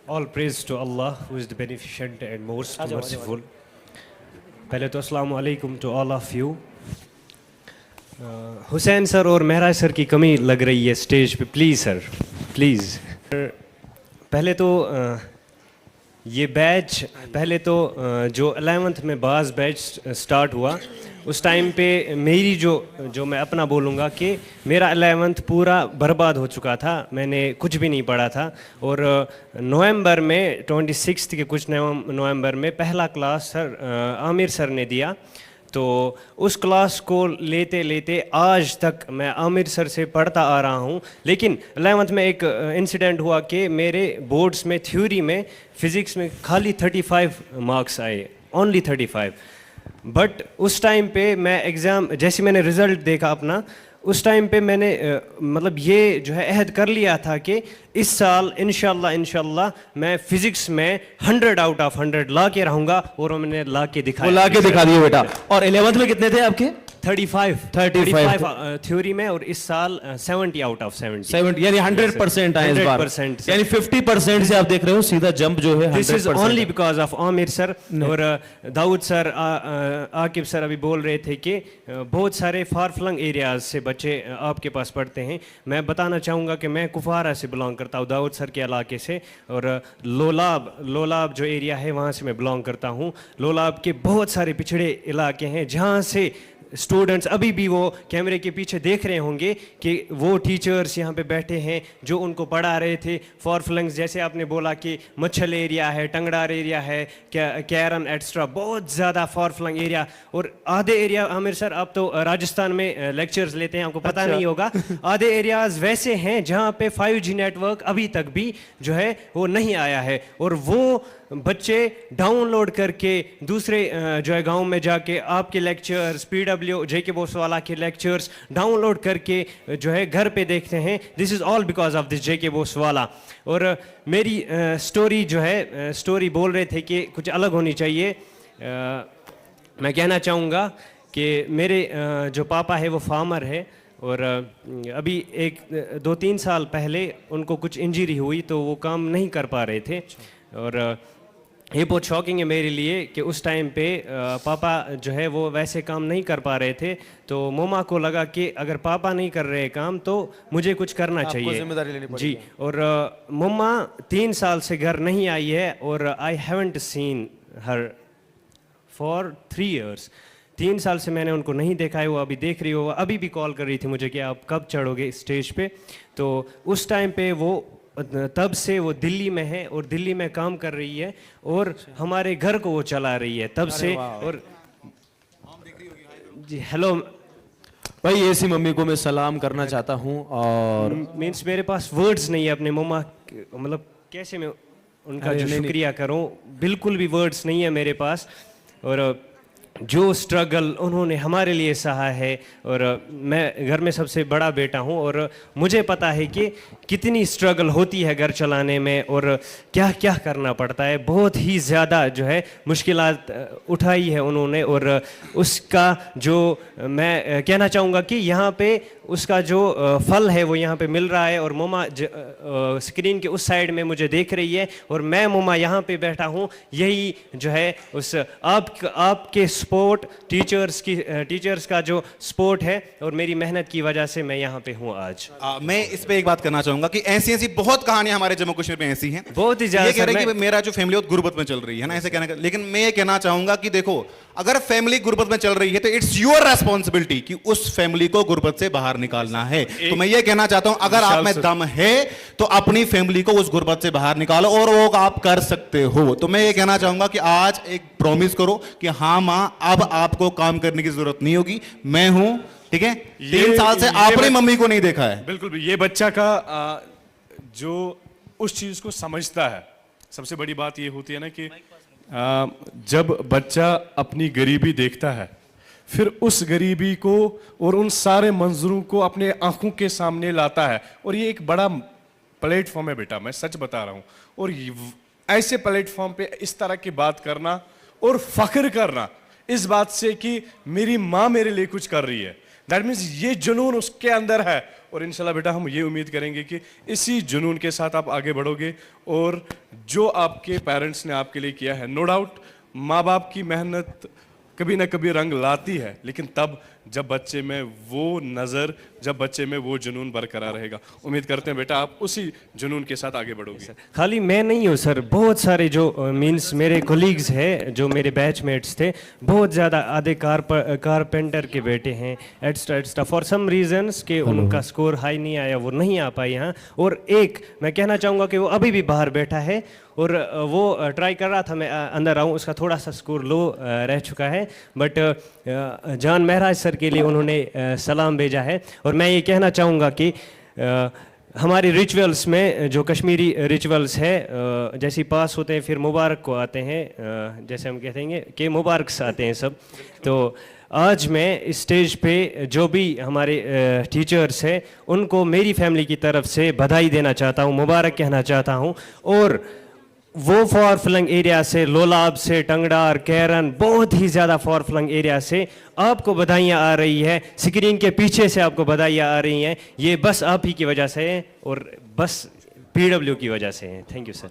All praise to Allah who is the beneficent and most merciful. पहले तो अस्सलाम वालेकुम to all of you. Hussain sir और महराज sir की कमी लग रही है स्टेज पे, प्लीज़ सर प्लीज़. पहले तो ये बैच पहले तो जो 11th में बाज़ बैच स्टार्ट हुआ उस टाइम पे मेरी जो मैं अपना बोलूँगा कि मेरा 11th पूरा बर्बाद हो चुका था, मैंने कुछ भी नहीं पढ़ा था. और नवंबर में 26 के कुछ नवंबर में पहला क्लास सर आमिर सर ने दिया. तो उस क्लास को लेते लेते आज तक मैं आमिर सर से पढ़ता आ रहा हूँ. लेकिन 11th में एक इंसिडेंट हुआ कि मेरे बोर्ड्स में थ्योरी में फ़िज़िक्स में खाली 35 मार्क्स आए, ओनली 35. बट उस टाइम पे मैं एग्ज़ाम जैसे मैंने रिज़ल्ट देखा अपना, उस टाइम पे मैंने मतलब ये जो है अहद कर लिया था कि इस साल इंशाल्लाह मैं फ़िज़िक्स में 100 आउट ऑफ 100 ला के रहूँगा. और वो मैंने ला के दिखाया. वो ला के दिखा दिए बेटा. और 11th में कितने थे आपके? 35 थ्योरी में, और इस साल 70 आउट ऑफ 70 यानी 100% आए इस बार. 100% यानी 50% से आप देख रहे हो सीधा जंप जो है 100%. This is only because of Aamir sir. और दाऊद सर, आकिब सर अभी बोल रहे थे कि बहुत सारे फार फ्लंग एरियाज से बच्चे आपके पास पढ़ते हैं. मैं बताना चाहूँगा कि मैं कुफवारा से बिलोंग करता हूँ, दाऊद सर के इलाके से. और लोलाब जो एरिया है वहाँ से मैं बिलोंग करता हूँ. लोलाब के बहुत सारे पिछड़े इलाके हैं जहाँ से स्टूडेंट्स अभी भी वो कैमरे के पीछे देख रहे होंगे कि वो टीचर्स यहाँ पे बैठे हैं जो उनको पढ़ा रहे थे. फॉर फ्लंग्स जैसे आपने बोला कि मच्छल एरिया है, टंगड़ार एरिया है, कैरन एक्स्ट्रा, बहुत ज़्यादा फॉर फ्लंग एरिया. और आधे एरिया आमिर सर आप तो राजस्थान में लेक्चर्स लेते हैं, आपको पता नहीं होगा. आधे एरियाज़ वैसे हैं जहाँ पे 5G नेटवर्क अभी तक भी जो है वो नहीं आया है. और वो बच्चे डाउनलोड करके दूसरे जो है गांव में जाके आपके लेक्चर्स, PW JK बोसवाला के लेक्चर्स डाउनलोड करके जो है घर पे देखते हैं. This is all because of this JK बोसवाला. और मेरी स्टोरी जो है, स्टोरी बोल रहे थे कि कुछ अलग होनी चाहिए. मैं कहना चाहूँगा कि मेरे जो पापा है वो फार्मर है. और अभी 2-3 साल पहले उनको कुछ इंजरी हुई तो वो काम नहीं कर पा रहे थे. और ये बहुत शॉकिंग है मेरे लिए कि उस टाइम पे पापा जो है वो वैसे काम नहीं कर पा रहे थे. तो मोमा को लगा कि अगर पापा नहीं कर रहे काम तो मुझे कुछ करना चाहिए, जिम्मेदारी लेनी पड़ेगी. जी. और मम्मा 3 साल से घर नहीं आई है और I haven't seen her for 3 years. 3 साल से मैंने उनको नहीं देखा है. वो अभी देख रही हो, अभी भी कॉल कर रही थी मुझे कि आप कब चढ़ोगे स्टेज पे. तो उस टाइम पे वो तब से वो दिल्ली में है और दिल्ली में काम कर रही है और हमारे घर को वो चला रही है तब से. और जी हेलो भाई, ऐसी मम्मी को मैं सलाम करना चाहता हूँ. और मीन्स मेरे पास वर्ड्स नहीं है अपने मम्मा, मतलब कैसे मैं उनका जो शुक्रिया करूँ, बिल्कुल भी वर्ड्स नहीं है मेरे पास. और जो स्ट्रगल उन्होंने हमारे लिए सहा है, और मैं घर में सबसे बड़ा बेटा हूँ और मुझे पता है कि कितनी स्ट्रगल होती है घर चलाने में और क्या क्या करना पड़ता है. बहुत ही ज़्यादा जो है मुश्किलात उठाई है उन्होंने. और उसका जो मैं कहना चाहूँगा कि यहाँ पे उसका जो फल है वो यहाँ पे मिल रहा है. और मोमा स्क्रीन के उस साइड में मुझे देख रही है और मैं मोमा यहाँ पे बैठा हूँ. यही जो है उस आपके सपोर्ट, टीचर्स का जो सपोर्ट है और मेरी मेहनत की वजह से मैं यहाँ पे हूँ आज. मैं इस पे एक बात करना चाहूंगा कि ऐसी बहुत कहानियां हमारे जम्मू कश्मीर में ऐसी हैं, बहुत ही ज्यादा. ये कह रहे हैं कि मेरा जो फैमिली गुर्बत में चल रही है ना, ऐसे कहना. लेकिन मैं ये कहना चाहूंगा कि देखो, अगर फैमिली गुर्बत में चल रही है तो इट्स योर रेस्पॉन्सिबिलिटी कि उस फैमिली को गुर्बत से बाहर निकालना है. तो मैं ये कहना चाहता हूं, अगर आप में दम है तो अपनी फैमिली को उस गुर्बत से बाहर निकालो और वो आप कर सकते हो. तो मैं ये कहना चाहूंगा कि आज एक प्रॉमिस करो कि हाँ माँ, अब आपको काम करने की जरूरत नहीं होगी, मैं हूं. ठीक है, 3 साल से आपने मम्मी को नहीं देखा है. बिल्कुल. ये बच्चा का जो उस चीज को समझता है, सबसे बड़ी बात ये होती है ना कि जब बच्चा अपनी गरीबी देखता है, फिर उस गरीबी को और उन सारे मंजरों को अपने आंखों के सामने लाता है. और ये एक बड़ा प्लेटफॉर्म है बेटा, मैं सच बता रहा हूँ. और ऐसे प्लेटफॉर्म पे इस तरह की बात करना और फख्र करना इस बात से कि मेरी माँ मेरे लिए कुछ कर रही है, दैट मीन्स ये जुनून उसके अंदर है और इंशाल्लाह बेटा हम ये उम्मीद करेंगे कि इसी जुनून के साथ आप आगे बढ़ोगे और जो आपके पेरेंट्स ने आपके लिए किया है, नो डाउट माँ बाप की मेहनत कभी ना कभी रंग लाती है, लेकिन तब जब बच्चे में वो नज़र, जब बच्चे में वो जुनून बरकरार रहेगा। उम्मीद करते हैं बेटा आप उसी जुनून के साथ आगे बढ़ोगे। खाली मैं नहीं हूँ सर, बहुत सारे जो मीन्स मेरे कोलीग्स हैं, जो मेरे बैचमेट्स थे, बहुत ज़्यादा आधे कारपेंटर के बेटे हैं, एक्स्ट्रा फॉर सम रीजंस कि उनका स्कोर हाई नहीं आया, वो नहीं आ पाए यहाँ। और एक मैं कहना चाहूँगा कि वो अभी भी बाहर बैठा है और वो ट्राई कर रहा था मैं अंदर आऊँ, उसका थोड़ा सा स्कोर लो रह चुका है, बट जान महराज सर के लिए उन्होंने सलाम भेजा है। और मैं ये कहना चाहूँगा कि हमारे रिचुअल्स में जो कश्मीरी रिचुअल्स है, जैसे पास होते हैं फिर मुबारक को आते हैं, जैसे हम कहते हैं कि मुबारक से आते हैं सब। तो आज मैं इस स्टेज पे जो भी हमारे टीचर्स हैं उनको मेरी फैमिली की तरफ से बधाई देना चाहता हूँ, मुबारक कहना चाहता हूँ। और वो फॉर फ्लंग एरिया से, लोलाब से, टंगडार, कैरन, बहुत ही ज़्यादा फॉर फ्लंग एरिया से आपको बधाइयाँ आ रही है, स्क्रीन के पीछे से आपको बधाइयाँ आ रही हैं, ये बस आप ही की वजह से है और बस PW की वजह से है। Thank you sir.